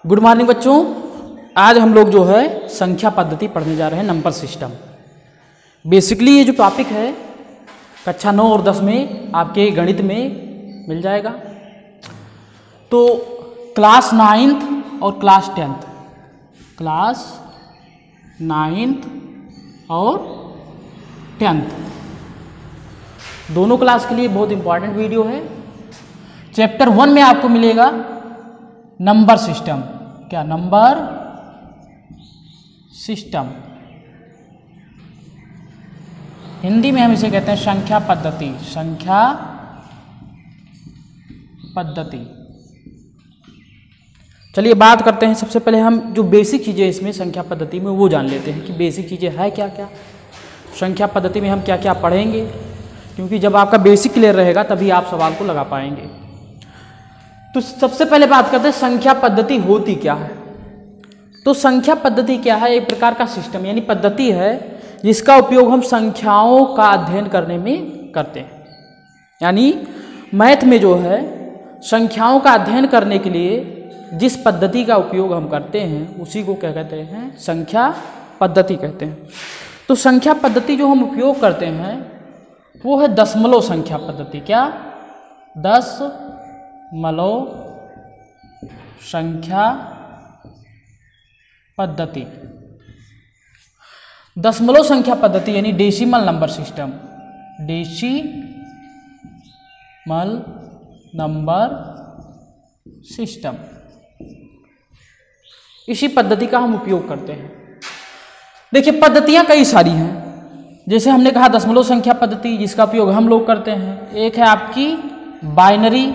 Good morning बच्चों। आज हम लोग जो है संख्या पद्धति पढ़ने जा रहे हैं, नंबर सिस्टम। बेसिकली ये जो टॉपिक है कक्षा 9 और 10 में आपके गणित में मिल जाएगा। तो क्लास 9th और क्लास 10th, क्लास 9th और 10th दोनों क्लास के लिए बहुत इंपॉर्टेंट वीडियो है। चैप्टर 1 में आपको मिलेगा नंबर सिस्टम। क्या? Number system. हिंदी में हम इसे कहते हैं संख्या पद्धति। संख्या पद्धति। चलिए बात करते हैं। सबसे पहले हम जो बेसिक चीज़ें इसमें संख्या पद्धति में वो जान लेते हैं कि बेसिक चीज़ें है क्या क्या, संख्या पद्धति में हम क्या क्या पढ़ेंगे, क्योंकि जब आपका बेसिक क्लियर रहेगा तभी आप सवाल को लगा पाएंगे। तो सबसे पहले बात करते हैं संख्या पद्धति होती क्या है। तो संख्या पद्धति क्या है? एक प्रकार का सिस्टम यानी पद्धति है जिसका उपयोग हम संख्याओं का अध्ययन करने में करते हैं। यानी मैथ में जो है संख्याओं का अध्ययन करने के लिए जिस पद्धति का उपयोग हम करते हैं उसी को क्या कहते हैं? संख्या पद्धति कहते हैं। तो संख्या पद्धति जो हम उपयोग करते हैं वो है दशमलव संख्या पद्धति। क्या? दशमलव संख्या पद्धति। दशमलव संख्या पद्धति यानी decimal number system. Decimal number system, इसी पद्धति का हम उपयोग करते हैं। देखिए पद्धतियां कई सारी हैं। जैसे हमने कहा दशमलव संख्या पद्धति जिसका उपयोग हम लोग करते हैं। एक है आपकी बाइनरी।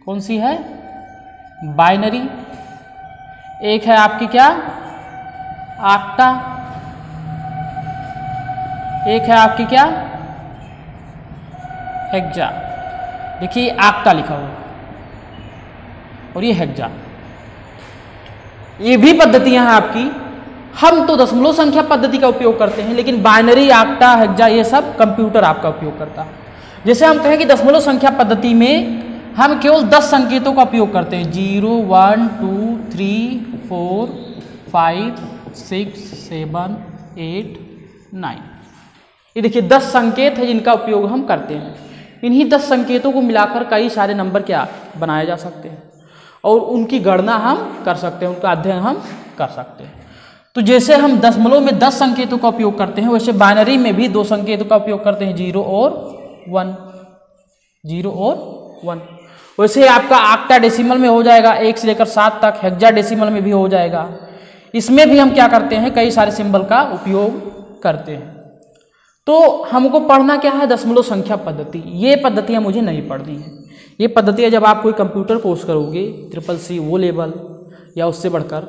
कौन सी है? बाइनरी। एक है आपकी क्या? आक्टा। एक है आपकी क्या? हेक्सा। देखिए आक्टा लिखा हुआ और ये हेक्सा। ये भी पद्धतियां हैं आपकी। हम तो दशमलव संख्या पद्धति का उपयोग करते हैं, लेकिन बाइनरी, आक्टा, हेक्सा ये सब कंप्यूटर आपका उपयोग करता है। जैसे हम कहें कि दशमलव संख्या पद्धति में हम केवल 10 संकेतों का उपयोग करते हैं। 0, 1, 2, 3, 4, 5, 6, 7, 8, 9। ये देखिए 10 संकेत है जिनका उपयोग हम करते हैं। इन्हीं 10 संकेतों को मिलाकर कई सारे नंबर क्या बनाए जा सकते हैं और उनकी गणना हम कर सकते हैं, उनका अध्ययन हम कर सकते हैं। तो जैसे हम दशमलव में 10 संकेतों का उपयोग करते हैं, वैसे बाइनरी में भी 2 संकेतों का उपयोग करते हैं, 0 और 1। 0 और 1। वैसे आपका आक्टा डेसिमल में हो जाएगा 1 से लेकर 7 तक। हेक्सा डेसिमल में भी हो जाएगा। इसमें भी हम क्या करते हैं? कई सारे सिंबल का उपयोग करते हैं। तो हमको पढ़ना क्या है? दशमलव संख्या पद्धति। ये पद्धतियाँ मुझे नहीं पढ़नी है। ये पद्धतियाँ जब आप कोई कंप्यूटर कोर्स करोगे, CCC वो लेवल या उससे बढ़कर,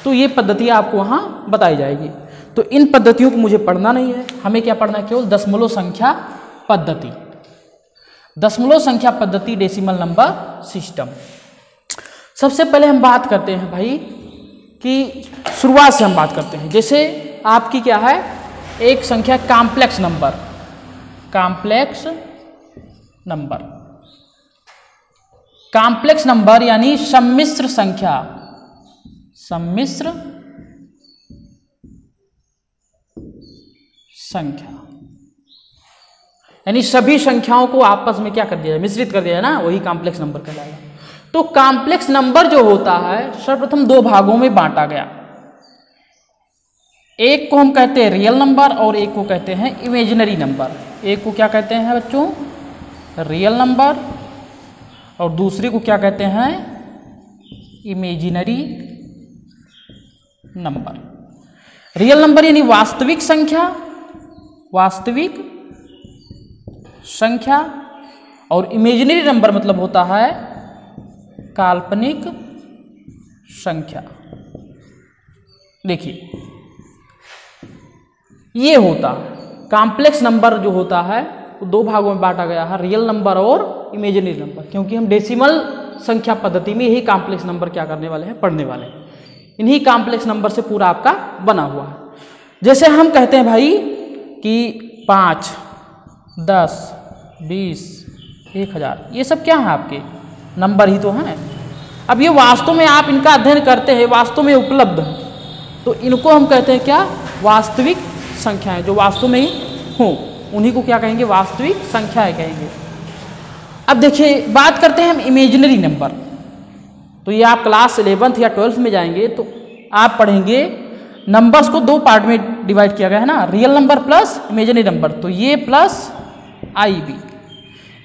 तो ये पद्धतियाँ आपको वहाँ बताई जाएगी। तो इन पद्धतियों को मुझे पढ़ना नहीं है। हमें क्या पढ़ना है? केवल दशमलव संख्या पद्धति। दशमलव संख्या पद्धति डेसिमल नंबर सिस्टम। सबसे पहले हम बात करते हैं भाई कि शुरुआत से हम बात करते हैं। जैसे आपकी क्या है? एक संख्या complex number. Complex number. Complex number यानी सम्मिश्र संख्या। सम्मिश्र संख्या यानी सभी संख्याओं को आपस में क्या कर दिया है? मिश्रित कर दिया है ना, वही कॉम्प्लेक्स नंबर कहलाएगा। तो कॉम्प्लेक्स नंबर जो होता है सर्वप्रथम 2 भागों में बांटा गया। एक को हम कहते हैं रियल नंबर और एक को कहते हैं इमेजिनरी नंबर। एक को क्या कहते हैं बच्चों? रियल नंबर, और दूसरे को क्या कहते हैं? Imaginary number. रियल नंबर यानी वास्तविक संख्या, वास्तविक संख्या, और इमेजिनरी नंबर मतलब होता है काल्पनिक संख्या। देखिए ये होता है कॉम्प्लेक्स नंबर जो होता है वो 2 भागों में बांटा गया है, रियल नंबर और इमेजिनरी नंबर। क्योंकि हम डेसिमल संख्या पद्धति में यही कॉम्प्लेक्स नंबर क्या करने वाले हैं? पढ़ने वाले हैं। इन्हीं कॉम्प्लेक्स नंबर से पूरा आपका बना हुआ है। जैसे हम कहते हैं भाई कि 5, 10, 20, 1000, ये सब क्या है? आपके नंबर ही तो हैं। अब ये वास्तव में आप इनका अध्ययन करते हैं, वास्तव में उपलब्ध है, तो इनको हम कहते हैं क्या, वास्तविक संख्याएं। जो वास्तव में हों उन्हीं को क्या कहेंगे, वास्तविक संख्याएं कहेंगे। अब देखिए बात करते हैं हम इमेजिनरी नंबर। तो ये आप क्लास 11th या 12th में जाएंगे तो आप पढ़ेंगे नंबर्स को दो पार्ट में डिवाइड किया गया है ना, real number plus imaginary number. तो ये प्लस आई बी,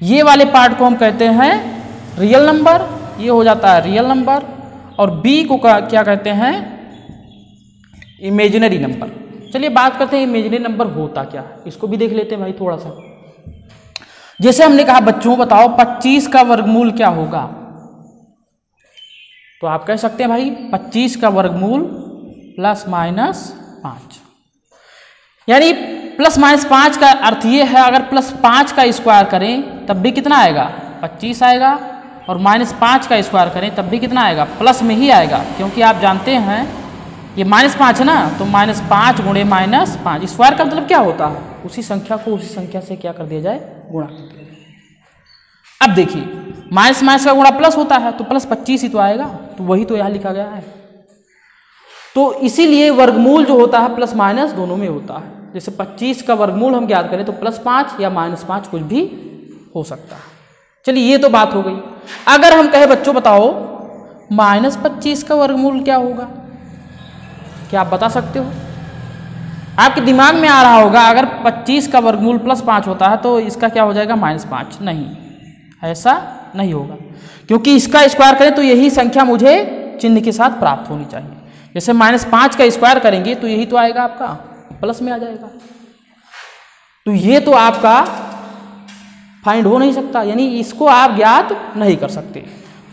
ये वाले पार्ट को हम कहते हैं रियल नंबर, ये हो जाता है रियल नंबर, और बी को क्या कहते हैं, इमेजिनरी नंबर। चलिए बात करते हैं इमेजिनरी नंबर होता क्या, इसको भी देख लेते हैं भाई थोड़ा सा। जैसे हमने कहा बच्चों बताओ 25 का वर्गमूल क्या होगा, तो आप कह सकते हैं भाई 25 का वर्गमूल प्लस माइनस 5, यानी प्लस माइनस 5 का अर्थ ये है अगर प्लस 5 का स्क्वायर करें तब भी कितना आएगा, 25 आएगा, और माइनस 5 का स्क्वायर करें तब भी कितना आएगा, प्लस में ही आएगा। क्योंकि आप जानते हैं ये माइनस 5 है ना, तो माइनस 5 गुणे माइनस 5, स्क्वायर का मतलब क्या होता है, उसी संख्या को उसी संख्या से क्या कर दिया जाए, गुणा कर दिया जाए। अब देखिए माइनस माइनस का गुणा प्लस होता है, तो प्लस 25 ही तो आएगा, तो वही तो यहाँ लिखा गया है। तो इसीलिए वर्गमूल जो होता है प्लस माइनस दोनों में होता है। जैसे 25 का वर्गमूल हम ज्ञात करें तो प्लस 5 या माइनस 5 कुछ भी हो सकता है। चलिए ये तो बात हो गई। अगर हम कहे बच्चों बताओ माइनस 25 का वर्गमूल क्या होगा, क्या आप बता सकते हो? आपके दिमाग में आ रहा होगा अगर 25 का वर्गमूल प्लस 5 होता है तो इसका क्या हो जाएगा, माइनस 5। नहीं, ऐसा नहीं होगा, क्योंकि इसका स्क्वायर करें तो यही संख्या मुझे चिन्ह के साथ प्राप्त होनी चाहिए। जैसे माइनस 5 का स्क्वायर करेंगे तो यही तो आएगा आपका, प्लस में आ जाएगा। तो ये तो आपका फाइंड हो नहीं सकता, यानी इसको आप ज्ञात नहीं कर सकते।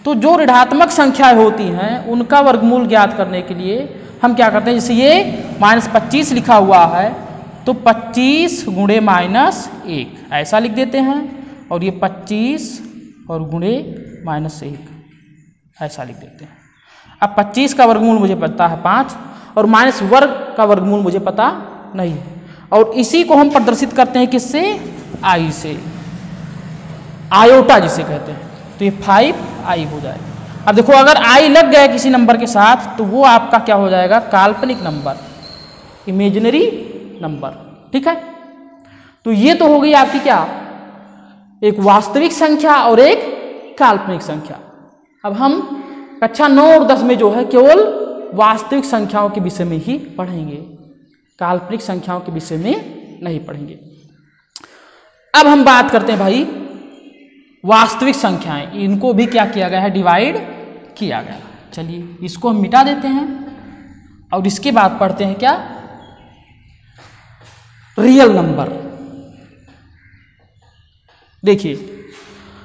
तो जो ऋणात्मक संख्याएं होती हैं उनका वर्गमूल ज्ञात करने के लिए हम क्या करते हैं, जैसे ये माइनस 25 लिखा हुआ है तो 25 गुणे माइनस 1 ऐसा लिख देते हैं, और ये 25 और गुणे माइनस 1 ऐसा लिख देते हैं। अब 25 का वर्गमूल मुझे पता है 5, और माइनस वर्ग का वर्गमूल मुझे पता नहीं है, और इसी को हम प्रदर्शित करते हैं किससे, आई से, आयोटा जिसे कहते हैं। तो ये 5i हो जाएगा। अब देखो अगर i लग गया किसी नंबर के साथ तो वो आपका क्या हो जाएगा, काल्पनिक नंबर, इमेजिनरी नंबर। ठीक है, तो ये तो हो गई आपकी क्या, एक वास्तविक संख्या और एक काल्पनिक संख्या। अब हम कक्षा 9 और 10 में जो है केवल वास्तविक संख्याओं के विषय में ही पढ़ेंगे, काल्पनिक संख्याओं के विषय में नहीं पढ़ेंगे। अब हम बात करते हैं भाई वास्तविक संख्याएं, इनको भी क्या किया गया है, डिवाइड किया गया। चलिए इसको हम मिटा देते हैं और इसके बाद पढ़ते हैं क्या, रियल नंबर। देखिए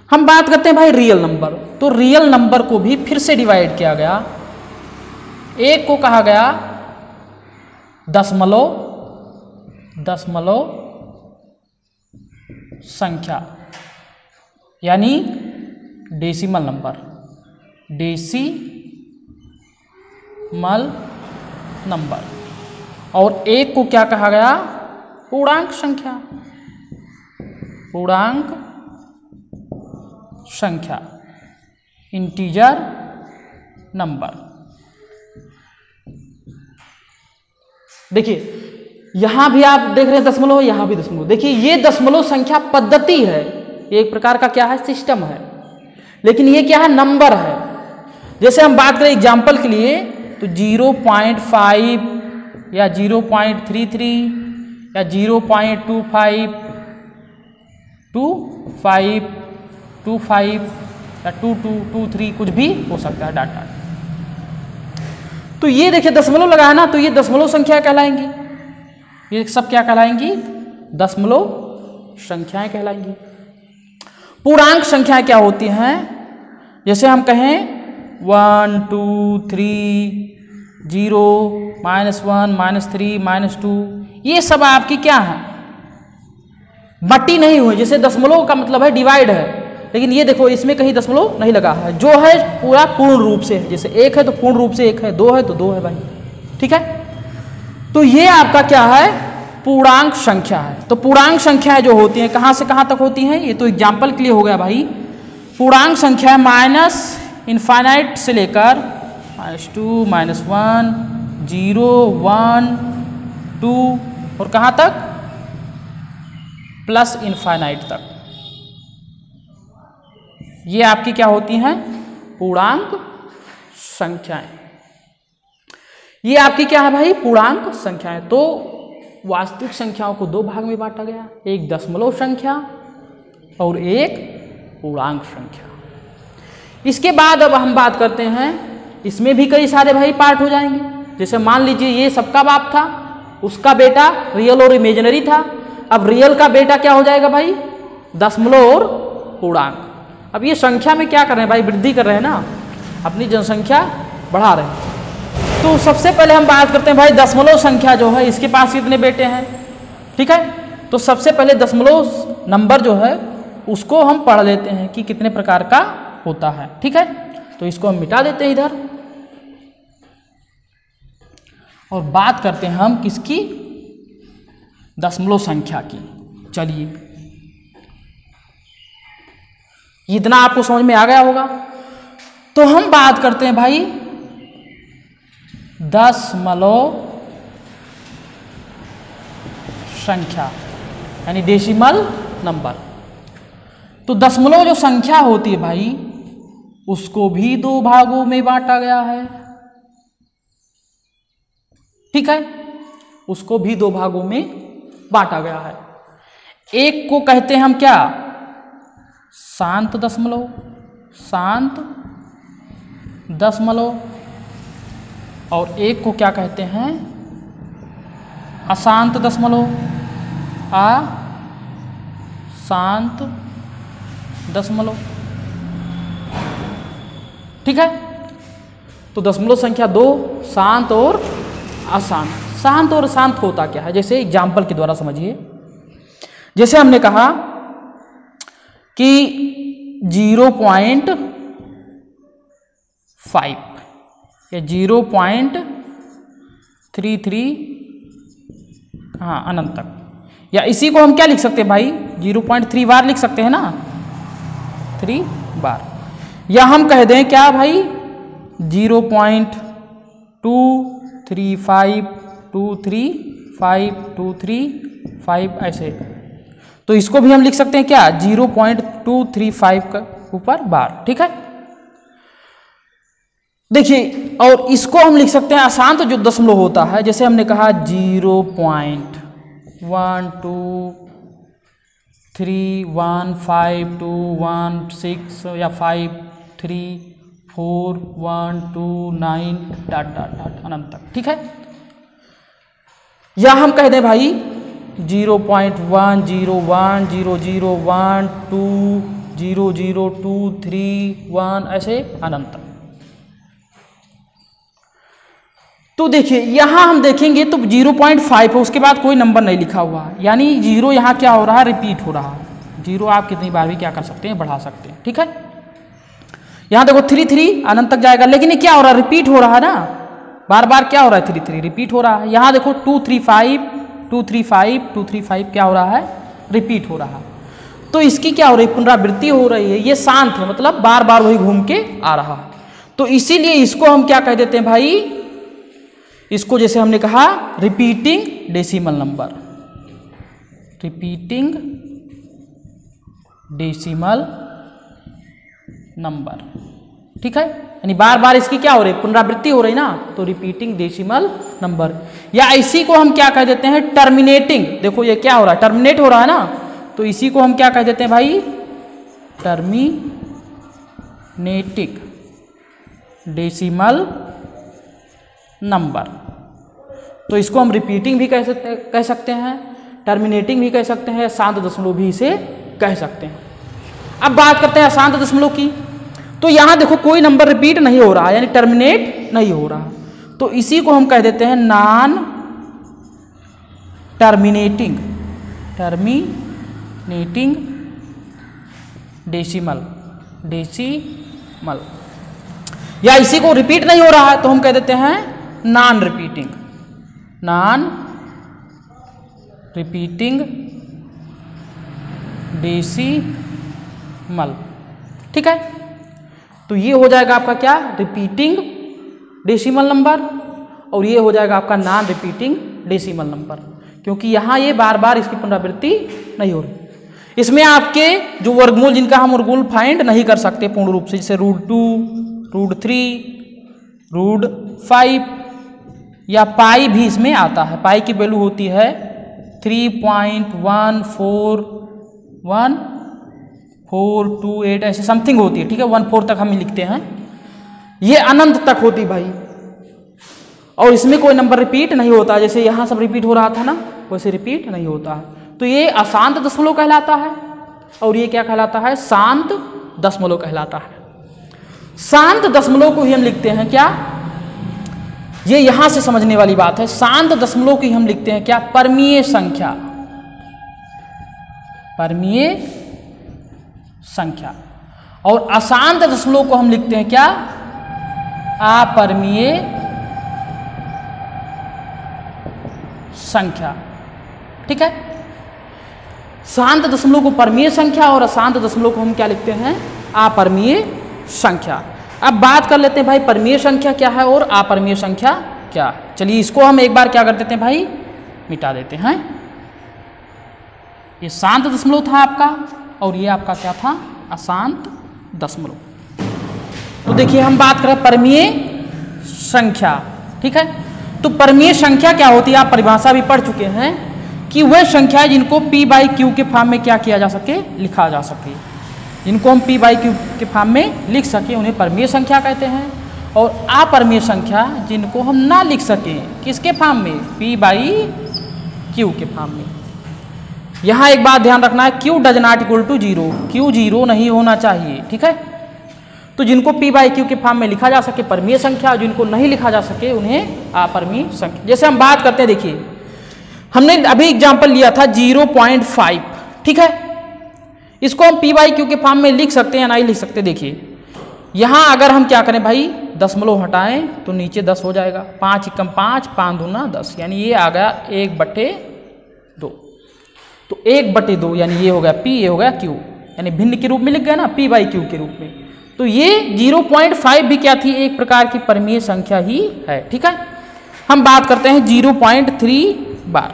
हम बात करते हैं भाई रियल नंबर, तो रियल नंबर को भी फिर से डिवाइड किया गया। एक को कहा गया दशमलव संख्या, यानी डेसिमल नंबर, डेसिमल नंबर, और एक को क्या कहा गया, पूर्णांक संख्या, पूर्णांक संख्या, इंटीजर नंबर। देखिए यहां भी आप देख रहे हैं दशमलव, यहां भी दशमलव। देखिए ये दशमलव संख्या पद्धति है, एक प्रकार का क्या है, सिस्टम है, लेकिन ये क्या है, नंबर है। जैसे हम बात करें एग्जाम्पल के लिए तो 0.5 या 0.33 या 0.25 25 या 2223 कुछ भी हो सकता है डाटा। तो ये देखिए दशमलव लगा है ना, तो ये दशमलव संख्या कहलाएंगी, ये सब क्या कहलाएंगी, दशमलव संख्याएं कहलाएंगी। पूर्णांक संख्याएं क्या होती हैं, जैसे हम कहें 1 2 3 0 -1 -3 -2, ये सब आपकी क्या है, बट्टी नहीं हुई। जैसे दशमलव का मतलब है डिवाइड है, लेकिन ये देखो इसमें कहीं दशमलव नहीं लगा है, जो है पूरा पूर्ण रूप से है। जैसे 1 है तो पूर्ण रूप से 1 है, 2 है तो 2 है भाई। ठीक है, तो ये आपका क्या है, पूर्णांक संख्या है। तो पूर्णांक संख्याएं जो होती हैं कहां से कहां तक होती हैं, ये तो एग्जाम्पल के लिए हो गया भाई। पूर्णांक संख्या माइनस इनफाइनाइट से लेकर -2, -1, 0, 1, 2 और कहाँ तक, प्लस इनफाइनाइट तक। ये आपकी क्या होती हैं, पूर्णांक संख्याएं। ये आपकी क्या है भाई, पूर्णांक संख्याएं। तो वास्तविक संख्याओं को दो भाग में बांटा गया, एक दशमलव संख्या और एक पूर्णांक संख्या। इसके बाद अब हम बात करते हैं, इसमें भी कई सारे भाई पार्ट हो जाएंगे। जैसे मान लीजिए ये सबका बाप था, उसका बेटा रियल और इमेजिनरी था। अब रियल का बेटा क्या हो जाएगा भाई, दशमलव और पूर्णांक। अब ये संख्या में क्या कर रहे हैं भाई, वृद्धि कर रहे हैं ना, अपनी जनसंख्या बढ़ा रहे हैं। तो सबसे पहले हम बात करते हैं भाई दशमलव संख्या जो है, इसके पास कितने बेटे हैं, ठीक है। तो सबसे पहले दशमलव नंबर जो है उसको हम पढ़ लेते हैं कि कितने प्रकार का होता है, ठीक है। तो इसको हम मिटा देते हैं इधर और बात करते हैं हम किसकी, दशमलव संख्या की। चलिए, इतना आपको समझ में आ गया होगा। तो हम बात करते हैं भाई दशमलव संख्या यानी डेसिमल नंबर। तो दशमलव जो संख्या होती है भाई, उसको भी दो भागों में बांटा गया है, ठीक है, उसको भी दो भागों में बांटा गया है। एक को कहते हैं हम क्या, शांत दशमलव, शांत दशमलव, और एक को क्या कहते हैं, अशांत दशमलव, अशांत दशमलव, ठीक है। तो दशमलव संख्या दो, शांत और अशांत। शांत और अशांत होता क्या है, जैसे एग्जाम्पल के द्वारा समझिए। जैसे हमने कहा कि 0.5 या 0.33, हाँ, अनंत तक, या इसी को हम क्या लिख सकते हैं भाई, 0.3 बार लिख सकते हैं ना, 3 बार। या हम कह दें क्या भाई, 0.235235235 ऐसे। तो इसको भी हम लिख सकते हैं क्या, 0.235 का ऊपर बार, ठीक है। देखिए, और इसको हम लिख सकते हैं अशांत जो दशमलव होता है, जैसे हमने कहा 0.1231521 या 53412 अनंत तक, ठीक है। या हम कह दें भाई 0.10101200231 ऐसे अनंत तक। तो देखिए यहां हम देखेंगे तो 0.5 है, उसके बाद कोई नंबर नहीं लिखा हुआ है, यानी जीरो यहां क्या हो रहा है, रिपीट हो रहा है। जीरो आप कितनी बार भी क्या कर सकते हैं, बढ़ा सकते हैं, ठीक है। यहां देखो 33 अनंत तक जाएगा, लेकिन ये क्या हो रहा है, रिपीट हो रहा है ना, बार बार क्या हो रहा है, 33 रिपीट हो रहा है। यहां देखो 235 क्या हो रहा है, रिपीट हो रहा है। तो इसकी क्या हो रही है, पुनरावृत्ति हो रही है। ये शांत है, मतलब बार बार वही घूम के आ रहा है। तो इसीलिए इसको हम क्या कह देते हैं भाई, इसको जैसे हमने कहा repeating decimal number, repeating decimal number, ठीक है। यानी बार बार इसकी क्या हो रही है, पुनरावृत्ति हो रही ना, तो रिपीटिंग डेसिमल नंबर। या इसी को हम क्या कह देते हैं, टर्मिनेटिंग। देखो ये क्या हो रहा है, टर्मिनेट हो रहा है ना, तो इसी को हम क्या कह देते हैं भाई, टर्मिनेटिंग डेसिमल नंबर। तो इसको हम रिपीटिंग भी कह सकते हैं, टर्मिनेटिंग भी कह सकते हैं, शांत दशमलव भी इसे कह सकते हैं। अब बात करते हैं अशांत दशमलव की। तो यहां देखो कोई नंबर रिपीट नहीं हो रहा, यानी टर्मिनेट नहीं हो रहा, तो इसी को हम कह देते हैं non terminating, terminating decimal, decimal. या इसी को रिपीट नहीं हो रहा है तो हम कह देते हैं non repeating, non repeating decimal, ठीक है। तो ये हो जाएगा आपका क्या, रिपीटिंग डेसिमल नंबर, और ये हो जाएगा आपका नॉन रिपीटिंग डेसिमल नंबर, क्योंकि यहाँ ये बार बार इसकी पुनरावृत्ति नहीं हो रही। इसमें आपके जो वर्गमूल जिनका हम वर्गमूल फाइंड नहीं कर सकते पूर्ण रूप से, जैसे √2, √3, √5 या पाई भी इसमें आता है। पाई की वैल्यू होती है 3.141428 ऐसे समथिंग होती है, ठीक है, 14 तक हम लिखते हैं। ये अनंत तक होती भाई, और इसमें कोई नंबर रिपीट नहीं होता, जैसे यहाँ सब रिपीट हो रहा था ना, वैसे रिपीट नहीं होता है। तो ये अशांत दशमलव कहलाता है, और ये क्या कहलाता है, शांत दशमलव कहलाता है। शांत दशमलव को ही हम लिखते हैं क्या, ये यहां से समझने वाली बात है, शांत दशमलव की हम लिखते हैं क्या, परमीय संख्या, परमीय संख्या। और अशांत दशमलव को हम लिखते हैं क्या, अपरमीय संख्या, ठीक है। शांत दशमलव को परमीय संख्या और अशांत दशमलव को हम क्या लिखते हैं, अपरमीय संख्या। अब बात कर लेते हैं भाई परमीय संख्या क्या है और अपरमीय संख्या क्या है। चलिए इसको हम एक बार क्या कर देते हैं भाई, मिटा देते हैं। ये शांत दशमलव था आपका, और ये आपका क्या था, अशांत दशमलव। तो देखिए हम बात करें परमीय संख्या, ठीक है। तो परमीय संख्या क्या होती है, आप परिभाषा भी पढ़ चुके हैं कि वह संख्या जिनको p/q के फॉर्म में क्या किया जा सके, लिखा जा सके। जिनको हम p/q के फॉर्म में लिख सके उन्हें परमीय संख्या कहते हैं, और अपरमीय संख्या जिनको हम ना लिख सकें, किसके फॉर्म में, p/q के फॉर्म में। यहाँ एक बात ध्यान रखना है, q does not equal to 0, q 0 नहीं होना चाहिए, ठीक है। तो जिनको p/q के फॉर्म में लिखा जा सके परमीय संख्या, जिनको नहीं लिखा जा सके उन्हें अपरमीय संख्या। जैसे हम बात करते हैं, देखिए हमने अभी एग्जाम्पल लिया था 0.5, ठीक है। इसको हम p/q के फॉर्म में लिख सकते हैं या नहीं लिख सकते। देखिए यहां अगर हम क्या करें भाई, दशमलव हटाएं तो नीचे 10 हो जाएगा, 5 × 5, 5 दूना 10, यानी ये आ गया 1/2। तो 1/2 यानी ये हो गया p, ये हो गया q, यानी भिन्न के रूप में लिख गए ना, p/q के रूप में। तो ये 0.5 भी क्या थी, एक प्रकार की परमीय संख्या ही है, ठीक है। हम बात करते हैं 0.3 बार।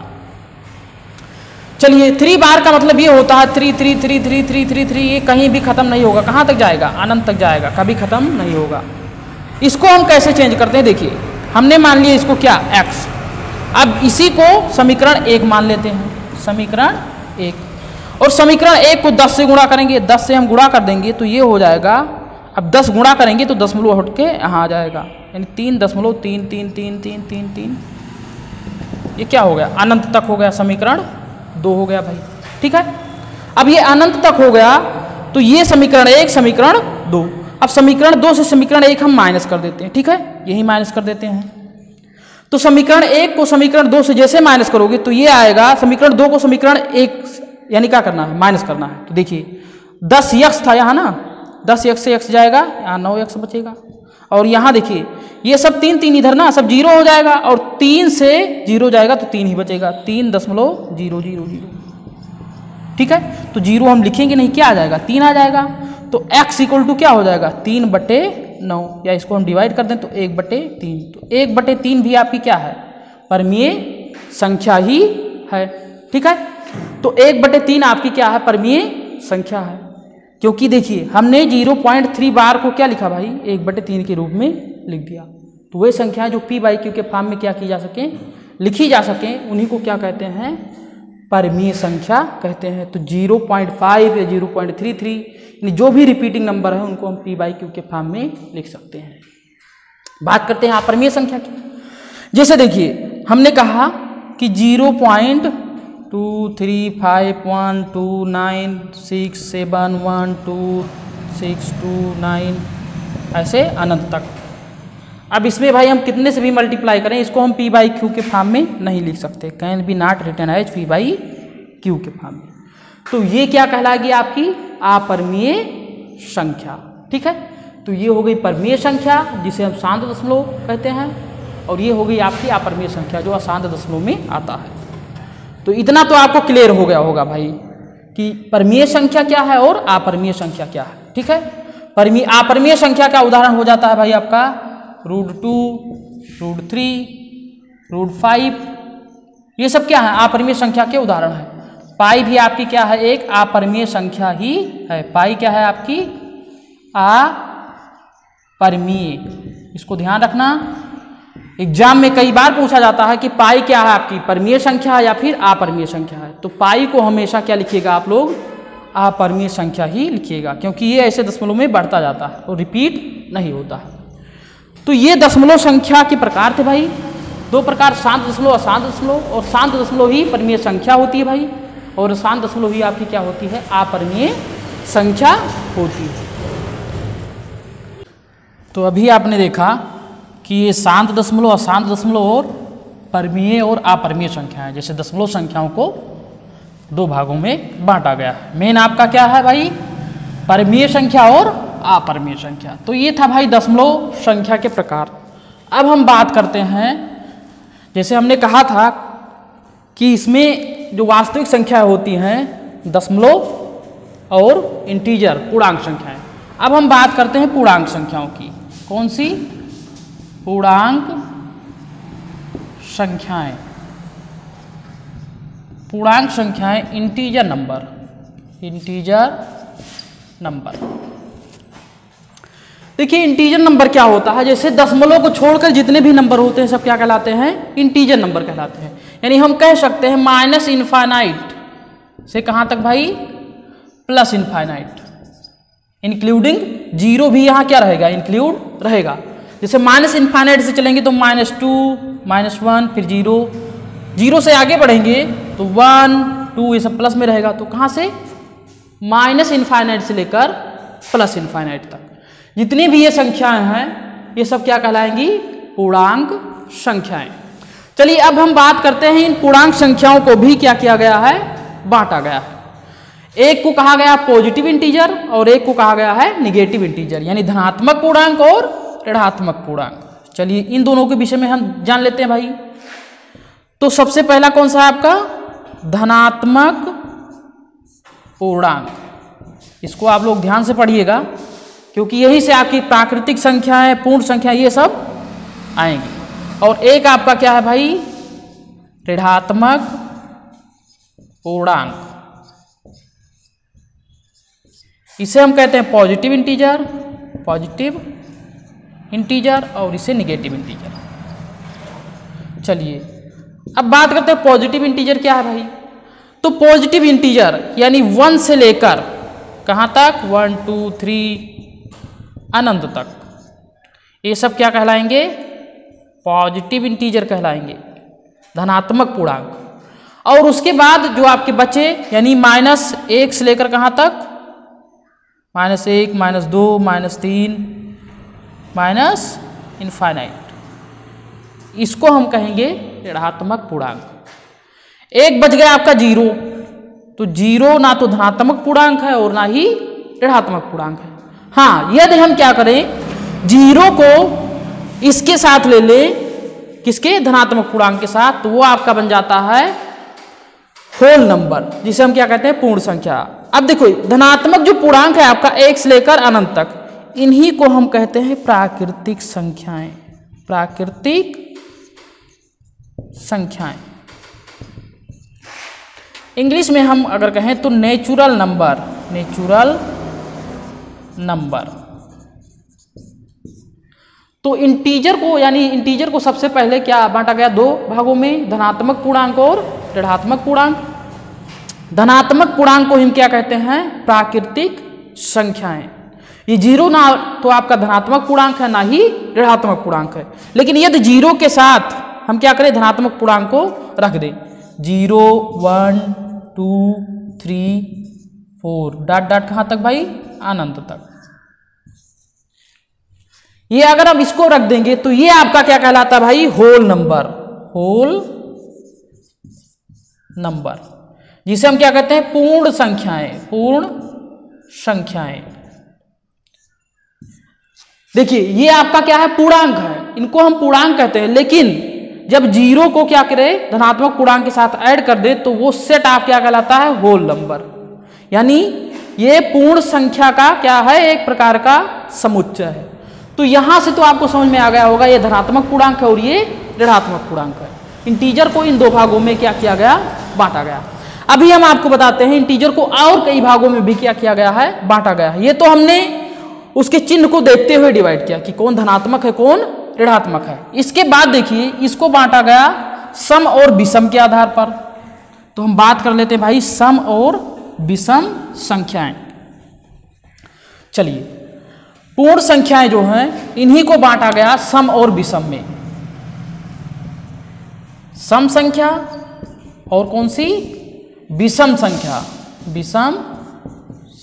चलिए 3 बार का मतलब ये होता है 3 3 3 3 3 3 3, ये कहीं भी खत्म नहीं होगा, कहां तक जाएगा, अनंत तक जाएगा, कभी खत्म नहीं होगा। इसको हम कैसे चेंज करते हैं, देखिए हमने मान लिया इसको क्या, x। अब इसी को समीकरण 1 मान लेते हैं, समीकरण 1, और समीकरण 1 को 10 से गुणा करेंगे, 10 से हम गुणा कर देंगे तो ये हो जाएगा, अब 10 गुणा करेंगे तो दशमलव हट के यहाँ आ जाएगा, यानी 3.33333, ये क्या हो गया, अनंत तक हो गया, समीकरण 2 हो गया भाई, ठीक है। अब ये अनंत तक हो गया तो ये समीकरण 1, समीकरण 2। अब समीकरण 2 से समीकरण 1 हम माइनस कर देते हैं, ठीक है, यही माइनस कर देते हैं। तो समीकरण 1 को समीकरण 2 से जैसे माइनस करोगे तो ये आएगा, समीकरण 2 को समीकरण 1 यानी क्या करना है, माइनस करना है। तो देखिए 10x था यहाँ ना, 10x से x जाएगा, यहाँ 9x बचेगा, और यहाँ देखिए ये सब 3 3 इधर ना सब 0 हो जाएगा, और 3 से 0 जाएगा तो 3 ही बचेगा, 3.000, ठीक है। तो 0 हम लिखेंगे नहीं, क्या आ जाएगा, 3 आ जाएगा। तो x इक्वल टू क्या हो जाएगा, 3/9, या इसको हम डिवाइड कर दें तो 1/3। तो 1/3 भी आपकी क्या है, परमीय संख्या ही है, ठीक है। तो 1/3 आपकी क्या है, परमीय संख्या है, क्योंकि देखिए हमने 0.3 बार को क्या लिखा भाई, 1/3 के रूप में लिख दिया। तो वे संख्याएं जो p/q के फॉर्म में क्या की जा सके, लिखी जा सके, उन्हीं को क्या कहते हैं, परमीय संख्या कहते हैं। तो 0.5 या 0.33 यानी जो भी रिपीटिंग नंबर है उनको हम p/q के फॉर्म में लिख सकते हैं। बात करते हैं अपरमीय संख्या की। जैसे देखिए हमने कहा कि 0.2351296712629 ऐसे अनंत तक। अब इसमें भाई हम कितने से भी मल्टीप्लाई करें, इसको हम p/q के फॉर्म में नहीं लिख सकते, can be not written as p/q के फॉर्म में। तो ये क्या कहलाएगी, आपकी अपरमीय संख्या, ठीक है। तो ये हो गई परमीय संख्या जिसे हम शांत दशमलव कहते हैं, और ये हो गई आपकी अपरमीय संख्या जो अशांत दशमलव में आता है। तो इतना तो आपको क्लियर हो गया होगा भाई कि परमीय संख्या क्या है और अपरमीय संख्या क्या है, ठीक है। अपरिमेय संख्या का उदाहरण हो जाता है भाई आपका √2, √3, √5, ये सब क्या है? अपरिमेय संख्या के उदाहरण है। पाई भी आपकी क्या है? एक अपरिमेय संख्या ही है। पाई क्या है आपकी? अपरिमेय। इसको ध्यान रखना, एग्जाम में कई बार पूछा जाता है कि पाई क्या है आपकी? परिमेय संख्या या फिर अपरिमेय संख्या है। तो पाई को हमेशा क्या लिखिएगा आप लोग? अपरिमेय संख्या ही लिखिएगा, क्योंकि ये ऐसे दशमलव में बढ़ता जाता है और रिपीट नहीं होता है। तो ये दशमलव संख्या के प्रकार थे भाई, दो प्रकार, शांत दशमलव, अशांत दशमलव। और शांत दशमलव ही परिमेय संख्या होती है भाई, और शांत दशमलव ही आपकी क्या होती है? अपरिमेय संख्या होती है। तो अभी आपने देखा कि ये शांत दशमलव, अशांत दशमलव और परिमेय और अपरिमेय संख्या है। जैसे दशमलव संख्याओं को दो भागों में बांटा गया है। मेन आपका क्या है भाई? परिमेय संख्या और अपरिमेय संख्या। तो ये था भाई दशमलव संख्या के प्रकार। अब हम बात करते हैं, जैसे हमने कहा था कि इसमें जो वास्तविक संख्या होती हैं दशमलव और इंटीजर, पूर्णांक संख्याएं। अब हम बात करते हैं पूर्णांक संख्याओं की। कौन सी? पूर्णांक संख्याएं। पूर्णांक संख्याएं, इंटीजर नंबर, इंटीजर नंबर। देखिए इंटीजर नंबर क्या होता है? जैसे दशमलव को छोड़कर जितने भी नंबर होते हैं सब क्या कहलाते हैं? इंटीजर नंबर कहलाते हैं। यानी हम कह सकते हैं माइनस इनफाइनाइट से कहां तक भाई? प्लस इनफाइनाइट, इंक्लूडिंग जीरो भी यहां क्या रहेगा? इंक्लूड रहेगा। जैसे माइनस इनफाइनाइट से चलेंगे तो -2, -1, फिर 0, 0 से आगे बढ़ेंगे तो 1, 2, ये सब प्लस में रहेगा। तो कहां से? माइनस इनफाइनाइट से लेकर प्लस इनफाइनाइट तक जितनी भी ये संख्याएं हैं ये सब क्या कहलाएंगी? पूर्णांक संख्याएं। चलिए अब हम बात करते हैं इन पूर्णांक संख्याओं को भी क्या किया गया है? बांटा गया है। एक को कहा गया पॉजिटिव इंटीजर और एक को कहा गया है निगेटिव इंटीजर, यानी धनात्मक पूर्णांक और ऋणात्मक पूर्णांक। चलिए इन दोनों के विषय में हम जान लेते हैं भाई। तो सबसे पहला कौन सा है आपका? धनात्मक पूर्णांक। इसको आप लोग ध्यान से पढ़िएगा, क्योंकि यही से आपकी प्राकृतिक संख्याएं, पूर्ण संख्या, ये सब आएंगी। और एक आपका क्या है भाई? ऋणात्मक पूर्णांक। इसे हम कहते हैं पॉजिटिव इंटीजर, पॉजिटिव इंटीजर, और इसे निगेटिव इंटीजर। चलिए अब बात करते हैं पॉजिटिव इंटीजर क्या है भाई। तो पॉजिटिव इंटीजर यानी 1 से लेकर कहां तक? 1, 2, 3 अनंत तक, ये सब क्या कहलाएंगे? पॉजिटिव इंटीजर कहलाएंगे, धनात्मक पूर्णांक। और उसके बाद जो आपके बचे यानी -1 से लेकर कहां तक? -1, -2, -3, माइनस इनफाइनाइट, इसको हम कहेंगे ऋणात्मक पूर्णांक। एक बच गया आपका 0, तो 0 ना तो धनात्मक पूर्णांक है और ना ही ऋणात्मक पूर्णांक है। हाँ, यदि हम क्या करें, 0 को इसके साथ ले लें, किसके? धनात्मक पूर्णांक के साथ, तो वो आपका बन जाता है होल नंबर, जिसे हम क्या कहते हैं? पूर्ण संख्या। अब देखो धनात्मक जो पूर्णांक है आपका 1 से लेकर अनंत तक, इन्हीं को हम कहते हैं प्राकृतिक संख्याएं, प्राकृतिक संख्याएं। इंग्लिश में हम अगर कहें तो नेचुरल नंबर, नेचुरल नंबर। तो इंटीजर को, यानी इंटीजर को सबसे पहले क्या बांटा गया? 2 भागों में, धनात्मक पूर्णांक और ऋणात्मक पूर्णांक। धनात्मक पूर्णांक को हम क्या कहते हैं? प्राकृतिक संख्याएं। ये 0 ना तो आपका धनात्मक पूर्णांक है, ना ही ऋणात्मक पूर्णांक है। लेकिन यदि 0 के साथ हम क्या करें? धनात्मक पूर्णांक को रख दें, 0, 1, 2, 3, 4 डॉट डॉट कहां तक भाई? अनंत तक। ये अगर हम इसको रख देंगे तो ये आपका क्या कहलाता है भाई? होल नंबर, होल नंबर, जिसे हम क्या कहते हैं? पूर्ण संख्याएं, पूर्ण संख्याएं। देखिए ये आपका क्या है? पूर्णांक है, इनको हम पूर्णांक कहते हैं। लेकिन जब 0 को क्या करें? धनात्मक पूर्णांक के साथ ऐड कर दे तो वो सेट आप क्या कहलाता है? Whole number. यानी ये पूर्ण संख्या का क्या है, एक प्रकार का समुच्चय है। तो यहां से तो आपको समझ में आ गया होगा ये धनात्मक पूर्णांक है और ये ऋणात्मक पूर्णांक है। इंटीजर को इन दो भागों में क्या किया गया, बांटा गया। अभी हम आपको बताते हैं इंटीजर को और कई भागों में भी क्या किया गया है, बांटा गया है। ये तो हमने उसके चिन्ह को देखते हुए डिवाइड किया कि कौन धनात्मक है कौन ऋणात्मक है। इसके बाद देखिए इसको बांटा गया सम और विषम के आधार पर। तो हम बात कर लेते हैं भाई सम और विषम संख्याएं। चलिए पूर्ण संख्याएं जो हैं इन्हीं को बांटा गया सम और विषम में। सम संख्या और कौन सी, विषम संख्या। विषम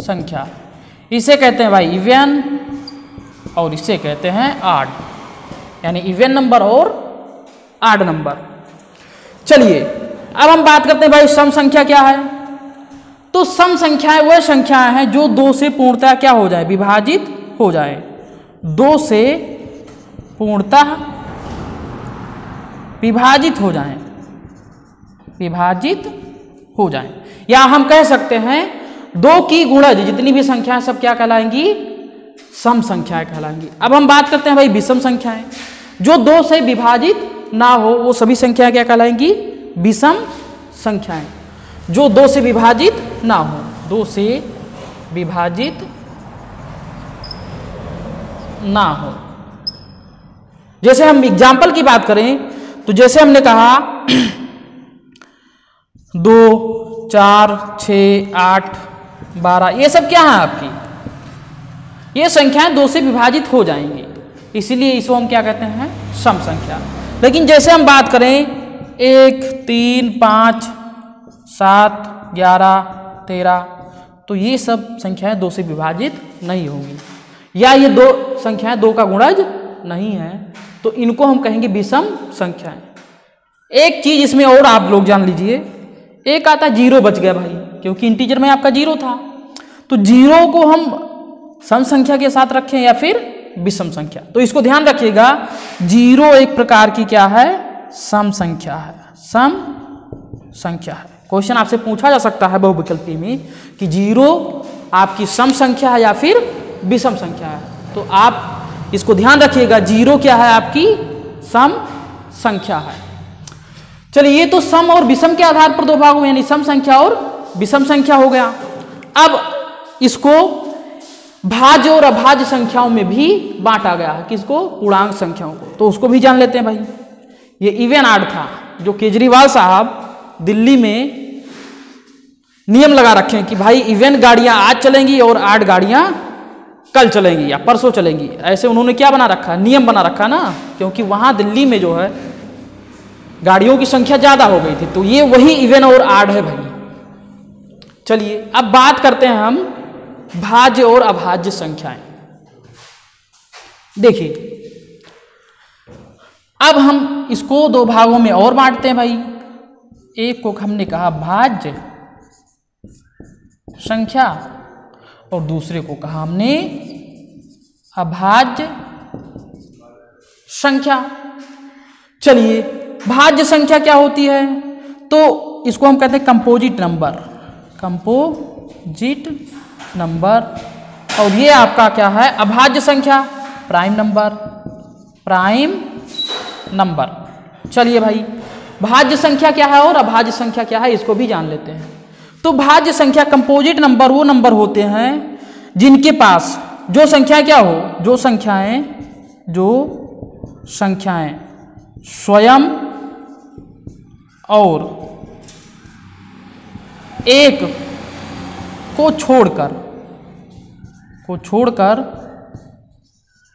संख्या इसे कहते हैं भाई इवन और इसे कहते हैं आड, यानी इवन नंबर और आड नंबर। चलिए अब हम बात करते हैं भाई सम संख्या क्या है। तो सम संख्याएं वह संख्याएं हैं जो दो से पूर्णतः क्या हो जाए, विभाजित हो जाए। दो से पूर्णतः विभाजित हो जाए, विभाजित हो जाए। या हम कह सकते हैं दो की गुणज जितनी भी संख्याएं सब क्या कहलाएंगी, सम संख्याएं कहलाएंगी। अब हम बात करते हैं भाई विषम संख्याएं, जो दो से विभाजित ना हो वो सभी संख्याएं क्या कहलाएंगी, विषम संख्याएं। जो दो से विभाजित ना हो, दो से विभाजित ना हो। जैसे हम एग्जाम्पल की बात करें तो जैसे हमने कहा 2, 4, 6, 8, 12 ये सब क्या है आपकी, ये संख्याएं दो से विभाजित हो जाएंगी, इसीलिए इसको हम क्या कहते हैं, सम संख्या। लेकिन जैसे हम बात करें 1, 3, 5, 7, 11, 13 तो ये सब संख्याएं दो से विभाजित नहीं होंगी, या ये दो संख्याएं दो का गुणज नहीं है, तो इनको हम कहेंगे विषम संख्याएं। एक चीज इसमें और आप लोग जान लीजिए, एक आता जीरो बच गया भाई, क्योंकि इंटीजर में आपका जीरो था, तो जीरो को हम सम संख्या के साथ रखें या फिर विषम संख्या। तो इसको ध्यान रखिएगा, जीरो एक प्रकार की क्या है, सम संख्या है, सम संख्या है। क्वेश्चन आपसे पूछा जा सकता है बहुविकल्पी में कि जीरो आपकी सम संख्या है या फिर विषम संख्या है, तो आप इसको ध्यान रखिएगा, जीरो क्या है आपकी सम संख्या है। चलिए ये तो सम और विषम के आधार पर दो भाग हुए, यानी सम संख्या और विषम संख्या हो गया। अब इसको भाज्य और अभाज्य संख्याओं में भी बांटा गया है, किसको, पूर्णांक संख्याओं को। तो उसको भी जान लेते हैं भाई। ये इवन आड था जो केजरीवाल साहब दिल्ली में नियम लगा रखे हैं कि भाई इवन गाड़ियां आज चलेंगी और आड गाड़ियां कल चलेंगी या परसों चलेंगी, ऐसे उन्होंने क्या बना रखा, नियम बना रखा ना, क्योंकि वहां दिल्ली में जो है गाड़ियों की संख्या ज्यादा हो गई थी। तो ये वही इवन और आड है भाई। चलिए अब बात करते हैं हम भाज्य और अभाज्य संख्याएं। देखिए अब हम इसको दो भागों में और बांटते हैं भाई। एक को हमने कहा भाज्य संख्या और दूसरे को कहा हमने अभाज्य संख्या। चलिए भाज्य संख्या क्या होती है, तो इसको हम कहते हैं कंपोजिट नंबर, कंपोजिट नंबर। और ये आपका क्या है, अभाज्य संख्या, प्राइम नंबर, प्राइम नंबर। चलिए भाई भाज्य संख्या क्या है और अभाज्य संख्या क्या है, इसको भी जान लेते हैं। तो भाज्य संख्या कंपोजिट नंबर वो नंबर होते हैं जिनके पास जो संख्याएं क्या हो, जो संख्याएं स्वयं और एक को छोड़कर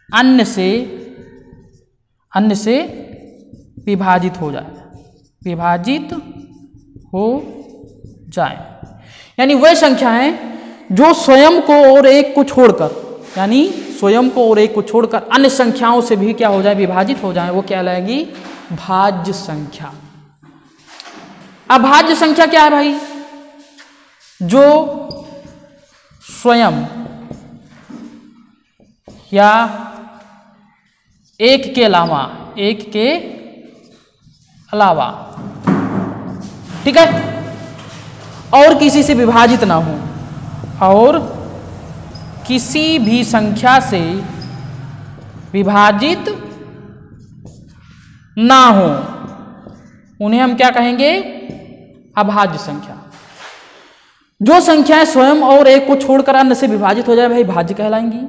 अन्य से विभाजित हो जाए, यानी वह संख्याएं जो स्वयं को और एक को छोड़कर, यानी स्वयं को और एक को छोड़कर अन्य संख्याओं से भी क्या हो जाए, विभाजित हो जाए, वो क्या लाएगी, भाज्य संख्या। अभाज्य संख्या क्या है भाई, जो स्वयं या एक के अलावा ठीक है और किसी से विभाजित ना हो, और किसी भी संख्या से विभाजित ना हो, उन्हें हम क्या कहेंगे? अभाज्य संख्या। जो संख्याएं स्वयं और एक को छोड़कर अन्य से विभाजित हो जाए भाई भाज्य कहलाएंगी,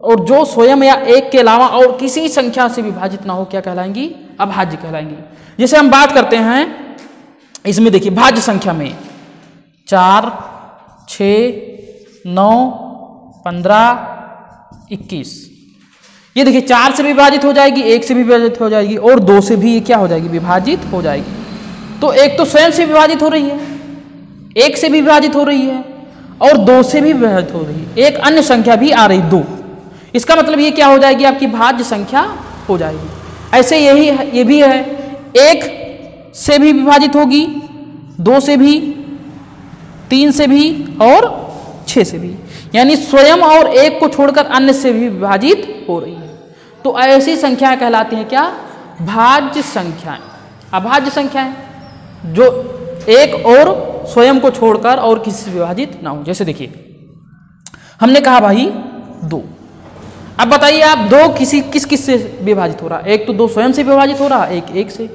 और जो स्वयं या एक के अलावा और किसी संख्या से विभाजित ना हो क्या कहलाएंगी? अभाज्य कहलाएंगी। जैसे हम बात करते हैं इसमें, देखिए भाज्य संख्या में 4, 6, 9, 15, 21, ये देखिए 4 से विभाजित हो जाएगी, 1 से भी विभाजित हो जाएगी, और 2 से भी क्या हो जाएगी? विभाजित हो जाएगी। तो एक तो स्वयं से विभाजित हो रही है, 1 से भी विभाजित हो रही है, और 2 से भी विभाजित हो रही है, एक अन्य संख्या भी आ रही 2। इसका मतलब ये क्या हो जाएगी? आपकी भाज्य संख्या हो जाएगी। ऐसे ये भी है, 1 से भी विभाजित होगी, 2 से भी, 3 से भी और 6 से भी, यानी स्वयं और एक को छोड़कर अन्य से भी विभाजित हो रही है। तो ऐसी संख्याएं कहलाती हैं क्या? भाज्य संख्याएं। अभाज्य संख्याएं जो एक और स्वयं को छोड़कर और किसी से विभाजित ना हो। जैसे देखिए हमने कहा भाई 2, अब बताइए आप 2 किस से विभाजित हो रहा? एक तो 2 स्वयं से विभाजित हो रहा, एक 1 से,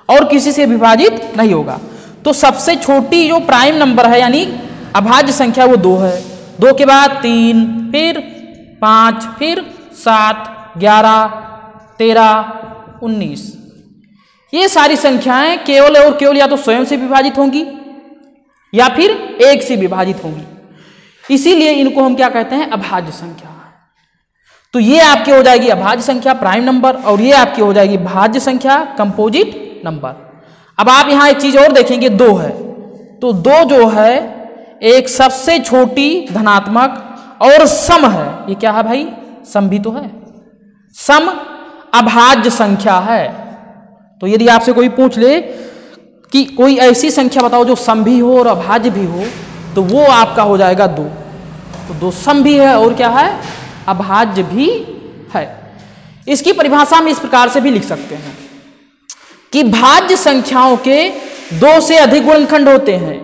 और किसी से विभाजित नहीं होगा। तो सबसे छोटी जो प्राइम नंबर है यानी अभाज्य संख्या वो 2 है। 2 के बाद 3, फिर 5, फिर 7, 11, 13, 19, ये सारी संख्याएं केवल और केवल या तो स्वयं से विभाजित होंगी या फिर 1 से विभाजित होंगी। इसीलिए इनको हम क्या कहते हैं? अभाज्य संख्या। तो ये आपकी हो जाएगी अभाज्य संख्या प्राइम नंबर, और ये आपकी हो जाएगी भाज्य संख्या कंपोजिट नंबर। अब आप यहां एक चीज और देखेंगे, 2 है, तो 2 जो है एक सबसे छोटी धनात्मक और सम है। ये क्या है भाई? सम भी तो है, सम अभाज्य संख्या है। तो यदि आपसे कोई पूछ ले कि कोई ऐसी संख्या बताओ जो सम भी हो और अभाज्य भी हो, तो वो आपका हो जाएगा 2। तो 2 सम भी है और क्या है? अभाज्य भी है। इसकी परिभाषा हम इस प्रकार से भी लिख सकते हैं कि भाज्य संख्याओं के 2 से अधिक गुणनखंड होते हैं,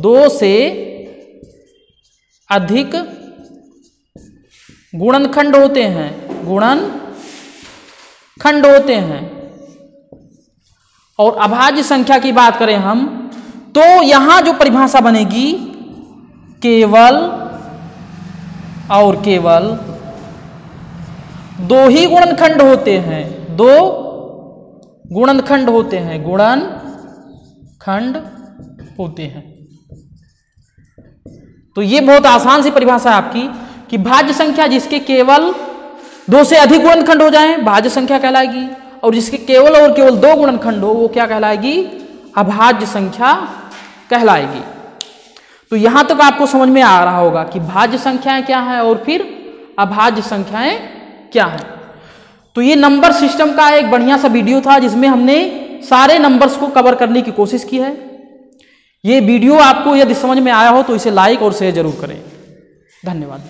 2 से अधिक गुणनखंड होते हैं, गुणनखंड होते हैं। और अभाज्य संख्या की बात करें हम, तो यहां जो परिभाषा बनेगी, केवल और केवल 2 ही गुणनखंड होते हैं, 2 गुणनखंड होते हैं, गुणनखंड होते हैं। तो ये बहुत आसान सी परिभाषा है आपकी कि भाज्य संख्या जिसके केवल 2 से अधिक गुणनखंड हो जाएं भाज्य संख्या कहलाएगी, और जिसके केवल और केवल 2 गुणनखंड हो वो क्या कहलाएगी? अभाज्य संख्या कहलाएगी। तो यहां तक आपको समझ में आ रहा होगा कि भाज्य संख्याएं क्या है और फिर अभाज्य संख्याएं क्या है। तो ये नंबर सिस्टम का एक बढ़िया सा वीडियो था जिसमें हमने सारे नंबर्स को कवर करने की कोशिश की है। ये वीडियो आपको यदि समझ में आया हो तो इसे लाइक और शेयर जरूर करें। धन्यवाद।